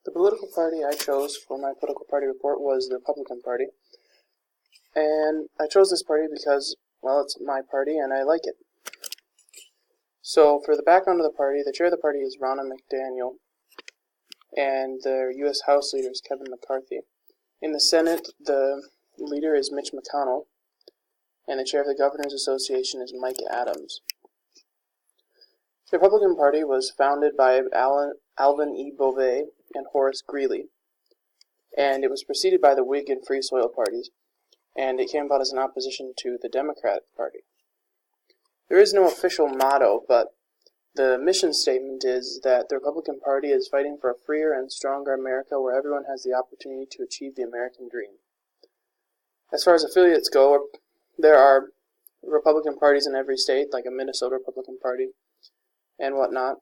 The political party I chose for my political party report was the Republican Party. And I chose this party because, well, it's my party and I like it. So, for the background of the party, the chair of the party is Ronna McDaniel, and their U.S. House leader is Kevin McCarthy. In the Senate, the leader is Mitch McConnell, and the chair of the Governors Association is Mike Adams. The Republican Party was founded by Alvin E. Beauvais and Horace Greeley, and it was preceded by the Whig and Free Soil parties, and it came about as an opposition to the Democratic Party. There is no official motto, but the mission statement is that the Republican Party is fighting for a freer and stronger America where everyone has the opportunity to achieve the American dream. As far as affiliates go, there are Republican parties in every state, like a Minnesota Republican Party and whatnot,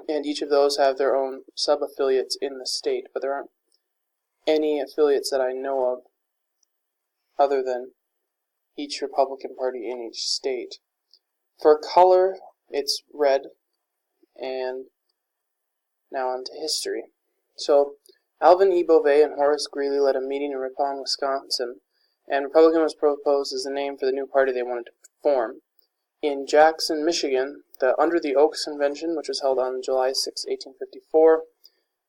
and each of those have their own sub-affiliates in the state, but there aren't any affiliates that I know of other than each Republican Party in each state. For color, it's red, and now on to history. So, Alvin E. Beauvais and Horace Greeley led a meeting in Ripon, Wisconsin, and Republican was proposed as the name for the new party they wanted to form. In Jackson, Michigan, the Under the Oaks Convention, which was held on July 6, 1854,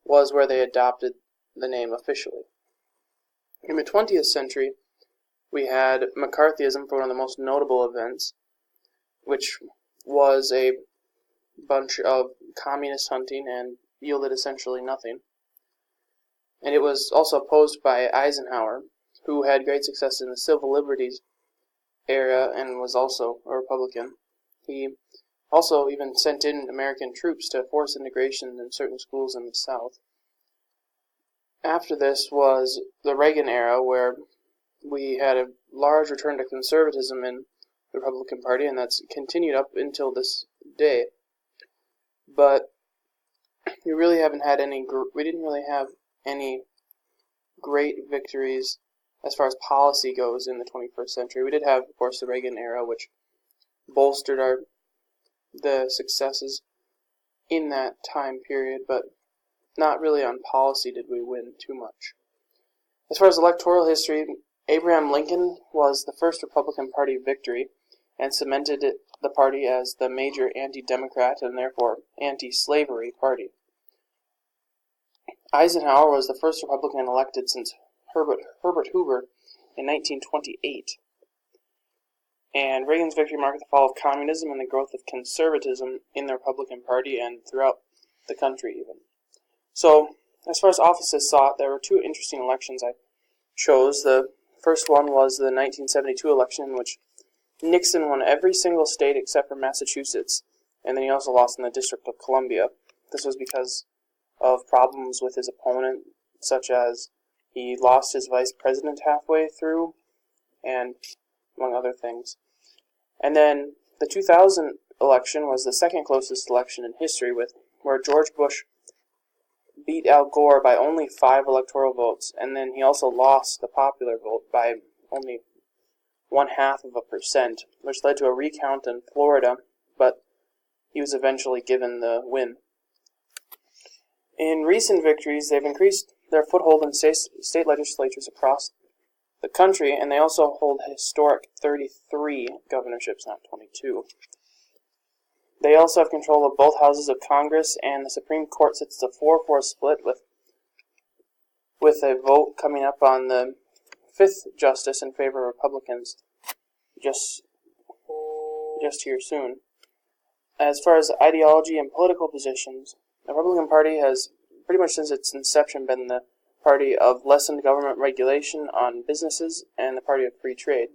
was where they adopted the name officially. In the 20th century, we had McCarthyism for one of the most notable events, which was a bunch of communist hunting and yielded essentially nothing. And it was also opposed by Eisenhower, who had great success in the civil liberties era and was also a Republican. He also even sent in American troops to force integration in certain schools in the South. After this was the Reagan era, where we had a large return to conservatism in the Republican Party, and that's continued up until this day. But we really haven't had we didn't really have any great victories as far as policy goes in the 21st century. We did have, of course, the Reagan era, which bolstered the successes in that time period, but not really on policy did we win too much. As far as electoral history, Abraham Lincoln was the first Republican Party victory and cemented the party as the major anti-democrat and therefore anti-slavery party. Eisenhower was the first Republican elected since Herbert Hoover in 1928. And Reagan's victory marked the fall of communism and the growth of conservatism in the Republican Party and throughout the country even. So, as far as offices sought, there were two interesting elections I chose. The first one was the 1972 election, in which Nixon won every single state except for Massachusetts, and then he also lost in the District of Columbia. This was because of problems with his opponent, such as he lost his vice president halfway through, and among other things. And then the 2000 election was the second closest election in history, where George Bush beat Al Gore by only 5 electoral votes, and then he also lost the popular vote by only 0.5%, which led to a recount in Florida, but he was eventually given the win. In recent victories, they've increased their foothold in state legislatures across the country, and they also hold a historic 33 governorships, not 22. They also have control of both houses of Congress, and the Supreme Court sits a 4-4 split with a vote coming up on the 5th justice in favor of Republicans just here soon. As far as ideology and political positions, the Republican Party has pretty much since its inception been the party of lessened government regulation on businesses and the party of free trade.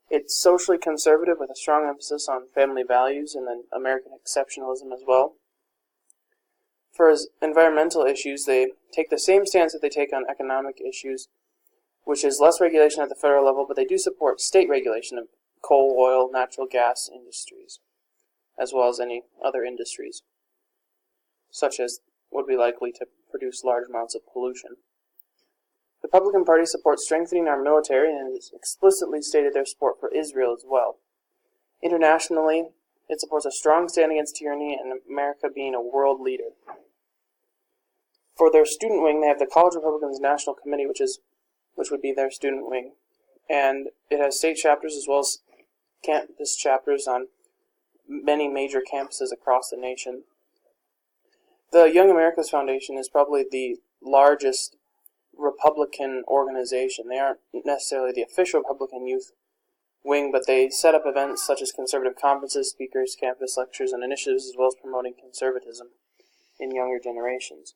It's socially conservative with a strong emphasis on family values and then American exceptionalism as well. For environmental issues, they take the same stance that they take on economic issues, which is less regulation at the federal level, but they do support state regulation of coal, oil, natural gas industries, as well as any other industries, such as would be likely to produce large amounts of pollution. The Republican Party supports strengthening our military and has explicitly stated their support for Israel as well. Internationally, it supports a strong stand against tyranny and America being a world leader. For their student wing, they have the College Republicans National Committee, which would be their student wing, and it has state chapters as well as campus chapters on many major campuses across the nation. The Young America's Foundation is probably the largest Republican organization. They aren't necessarily the official Republican youth wing, but they set up events such as conservative conferences, speakers, campus lectures, and initiatives, as well as promoting conservatism in younger generations.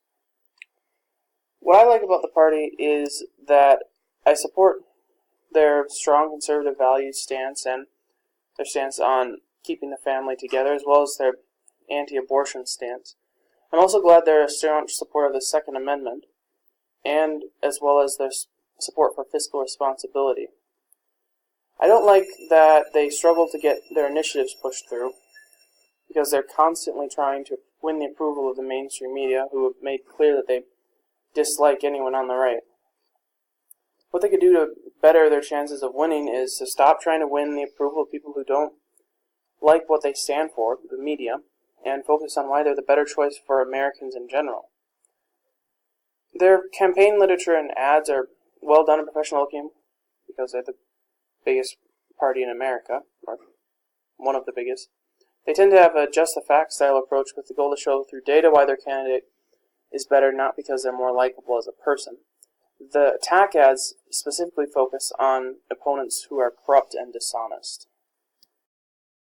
What I like about the party is that I support their strong conservative values stance and their stance on keeping the family together, as well as their anti-abortion stance. I'm also glad they're a staunch supporter of the Second Amendment, and as well as their support for fiscal responsibility. I don't like that they struggle to get their initiatives pushed through, because they're constantly trying to win the approval of the mainstream media, who have made clear that they dislike anyone on the right. What they could do to better their chances of winning is to stop trying to win the approval of people who don't like what they stand for, the media, and focus on why they're the better choice for Americans in general. Their campaign literature and ads are well done and professional looking, because they're the biggest party in America, or one of the biggest. They tend to have a just the facts style approach with the goal to show through data why their candidate is better, not because they're more likable as a person. The attack ads specifically focus on opponents who are corrupt and dishonest.